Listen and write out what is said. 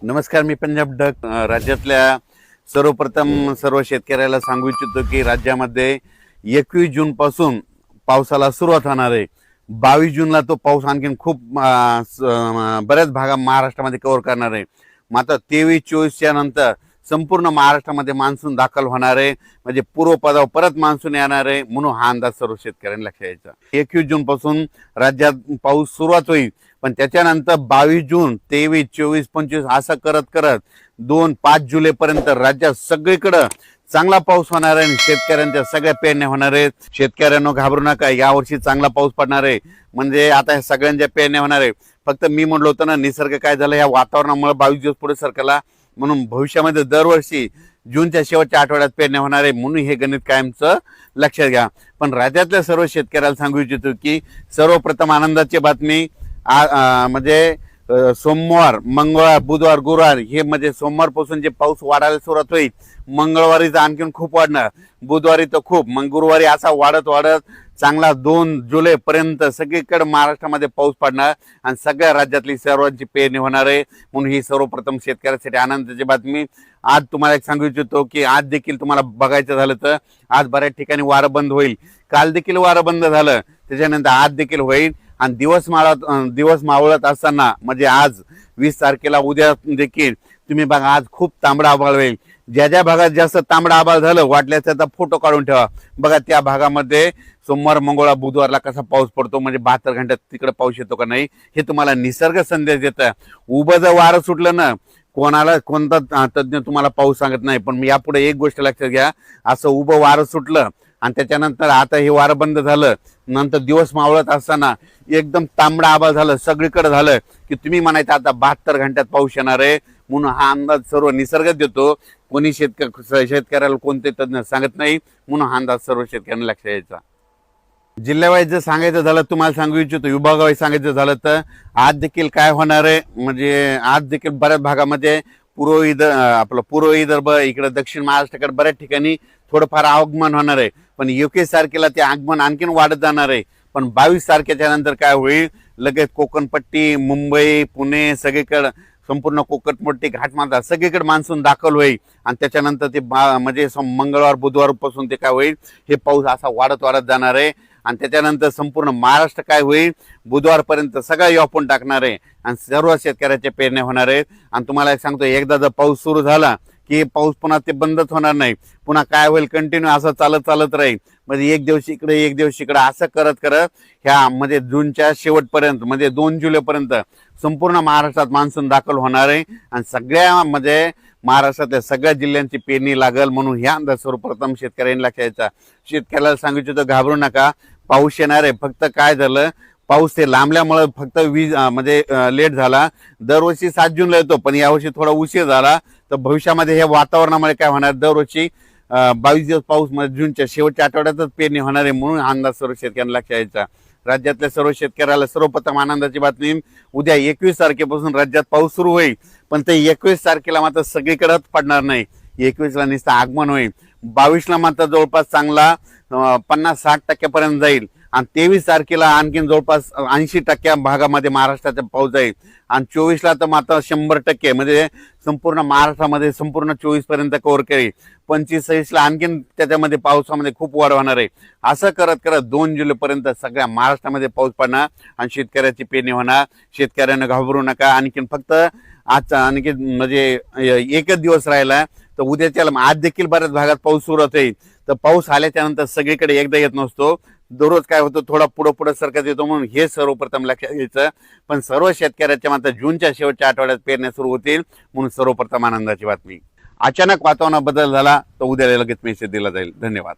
नमस्कार, मी पंजाब डक राज्यातल्या सर्वप्रथम सर्व शेतकऱ्याला सांगू इच्छितो की राज्यामध्ये 21 जून पासून पावसाला सुरुवात होणार आहे। 22 जूनला तो पाऊस आणखीन खूप बऱ्याच भागा महाराष्ट्रामध्ये कव्हर करणार आहे। मात्र 23-24 च्या नंतर संपूर्ण महाराष्ट्रामध्ये मान्सून दाखल होणार आहे, म्हणजे पूर्वपदावर परत मान्सून येणार आहे, म्हणून हा अंदाज सर्व शेतकऱ्यांनी लक्षात घ्यायचा। 21 जून पासून राज्यात पाऊस सुरुवात होईल, पण त्याच्यानंतर 22 जून 23, 24, 25 असं करत करत 2-5 जुलै पर्यंत राज्यात सगळीकडे चांगला पाऊस होणार आहे। शेतकऱ्यांच्या सगळ्या पेरण्या होणार आहेत। शेतकऱ्यांनो घाबरू नका, यावर्षी चांगला पाऊस पडणार आहे, म्हणजे आता ह्या सगळ्यांच्या पेरण्या होणार आहे। फक्त मी म्हणलो होतं ना, निसर्ग काय झालं, या वातावरणामुळे 22 दिवस पुढे सरकला, म्हणून भविष्यामध्ये दरवर्षी जूनच्या शेवटच्या आठवड्यात पेरण्या होणार आहे, म्हणून हे गणित कायमचं लक्षात घ्या। पण राज्यातल्या सर्व शेतकऱ्याला सांगू इच्छितो की सर्वप्रथम आनंदाची बातमी, म्हणजे सोमवार, मंगळवार, बुधवार, गुरुवार हे म्हणजे सोमवारपासून जे पाऊस वाढायला सुरुवात होईल, मंगळवारी तर आणखीन खूप वाढणार, बुधवारी तर खूप, मग गुरुवारी असा वाढत वाढत चांगला 2 जुलै पर्यंत सगळीकडे महाराष्ट्रामध्ये पाऊस पडणार आणि सगळ्या राज्यातली सर्वांची पेरणी होणार आहे। म्हणून ही सर्वप्रथम शेतकऱ्यांसाठी आनंदाची बातमी। आज तुम्हाला एक सांगू इच्छितो की आज देखील तुम्हाला बघायचं झालं तर आज बऱ्याच ठिकाणी वारं बंद होईल, काल देखील वारं बंद झालं, त्याच्यानंतर आज देखील होईल। आणि दिवस मावळत असताना म्हणजे आज 20 तारखेला उद्या देखील तुम्ही बघा, आज खूप तांबडा आभाळ होईल। ज्या ज्या भागात जास्त तांबडा आभाळ झालं, वाटल्यास त्याचा फोटो काढून ठेवा, बघा त्या भागामध्ये सोमवार, मंगळवार, बुधवारला कसा पाऊस पडतो, म्हणजे 72 घंट्यात तिकडे पाऊस येतो का नाही, हे तुम्हाला निसर्ग संदेश देतं। उभं जर वारं सुटलं ना, कोणता तज्ञ तुम्हाला पाऊस सांगत नाही, पण यापुढे एक गोष्ट लक्षात घ्या, असं उभं वारं सुटलं आणि त्याच्यानंतर आता हे वारं बंद झालं, नंतर दिवस मावळत असताना एकदम तांबडा आभाळ झालं, सगळीकडे झालं की तुम्ही म्हणायचं आता 72 घंट्यात पाऊस येणार आहे। म्हणून हा अंदाज सर्व निसर्ग देतो, कोणी शेतकऱ्याला कोणते तज्ञ सांगत नाही, म्हणून हा अंदाज सर्व शेतकऱ्यांना लक्षात यायचा। जिल्ह्यावाईज जर सांगायचं झालं, तुम्हाला सांगू इच्छितो विभागावाईज सांगायचं झालं तर आज देखील काय होणार आहे, म्हणजे आज देखील बऱ्याच भागामध्ये पूर्व विदर्भ इकडे दक्षिण महाराष्ट्राकडे बऱ्याच ठिकाणी थोडंफार आगमन होणार आहे, पण 21 तारखेला ते आगमन आणखीन वाढत जाणार आहे। पण 22 तारखेच्या नंतर काय होईल, लगेच कोकणपट्टी, मुंबई, पुणे सगळीकडे संपूर्ण कोकणपट्टी, घाटमाथा सगळीकडे मान्सून दाखल होईल आणि त्याच्यानंतर ते म्हणजे मंगळवार, बुधवार पासून ते काय होईल, हे पाऊस असा वाढत वाढत जाणार आहे आणि त्याच्यानंतर संपूर्ण महाराष्ट्र काय होईल, बुधवारपर्यंत सगळा व्यापून टाकणार आहे आणि सर्व शेतकऱ्याच्या पेरण्या होणार आहेत। आणि तुम्हाला एक सांगतो, एकदा जर पाऊस सुरू झाला की पाऊस पुन्हा ते बंदच होणार नाही, पुन्हा काय होईल, कंटिन्यू असं चालत राहील, म्हणजे एक दिवस इकडे एक दिवस इकडे असं करत करत ह्या म्हणजे जूनच्या शेवटपर्यंत म्हणजे 2 जुलैपर्यंत संपूर्ण महाराष्ट्रात मान्सून दाखल होणार आहे आणि सगळ्या म्हणजे महाराष्ट्रातल्या सगळ्या जिल्ह्यांची पेरणी लागल, म्हणून ह्या अंदाज सर्वप्रथम शेतकऱ्यांनी लक्षात घ्यायचा। शेतकऱ्याला सांगितलं तर घाबरू नका, पाऊस येणार आहे, फक्त काय झालं, पाऊस ते लांबल्यामुळे फक्त म्हणजे लेट झाला। दरवर्षी 7 जूनला येतो, पण यावर्षी थोडा उशीर झाला, तर भविष्यामध्ये हे वातावरणामुळे काय होणार, दरवर्षी 22 दिवस पाऊस म्हणजे जूनच्या शेवटच्या आठवड्यातच पेरणी होणार आहे, म्हणून अंदाज सर्व शेतकऱ्यांना लक्षात यायचा। राज्यातल्या सर्व शेतकऱ्याला सर्वप्रथम आनंदाची बातमी, उद्या 21 तारखेपासून राज्यात पाऊस सुरू होईल, पण ते 21 तारखेला मात्र सगळीकडेच पडणार नाही, 21 ला नुसतं आगमन होईल, 22 ला मात्र जवळपास चांगला 50-60% जाईल आणि 23 तारखेला आणखीन जवळपास 80% भागामध्ये महाराष्ट्राचा पाऊस जाईल आणि 24 ला तर मात्र 100% म्हणजे संपूर्ण महाराष्ट्रामध्ये संपूर्ण 24 पर्यंत कव्हर करेल। 25-26 ला आणखीन त्याच्यामध्ये पावसामध्ये खूप वाढ होणार आहे। असं करत करत 2 जुलैपर्यंत सगळ्या महाराष्ट्रामध्ये पाऊस पडणार आणि शेतकऱ्याची पेरणी होणार। शेतकऱ्यांना घाबरू नका, आणखीन फक्त आजचा आणखी म्हणजे एकच दिवस राहिला, तर उद्याच्याला आज देखील बऱ्याच भागात पाऊस सुरुवात होईल। तर पाऊस आल्याच्या नंतर सगळीकडे एकदा येत नसतो, दररोज काय होतं, थोडा पुढे सरकत येतो, म्हणून हे सर्वप्रथम लक्षात घ्यायचं। पण सर्व शेतकऱ्याच्या मात्र जूनच्या शेवटच्या आठवड्यात पेरण्या सुरू होतील, म्हणून सर्वप्रथम आनंदाची बातमी। अचानक वातावरणात बदल झाला तर उद्याला लगेच मेसेज दिला जाईल। धन्यवाद।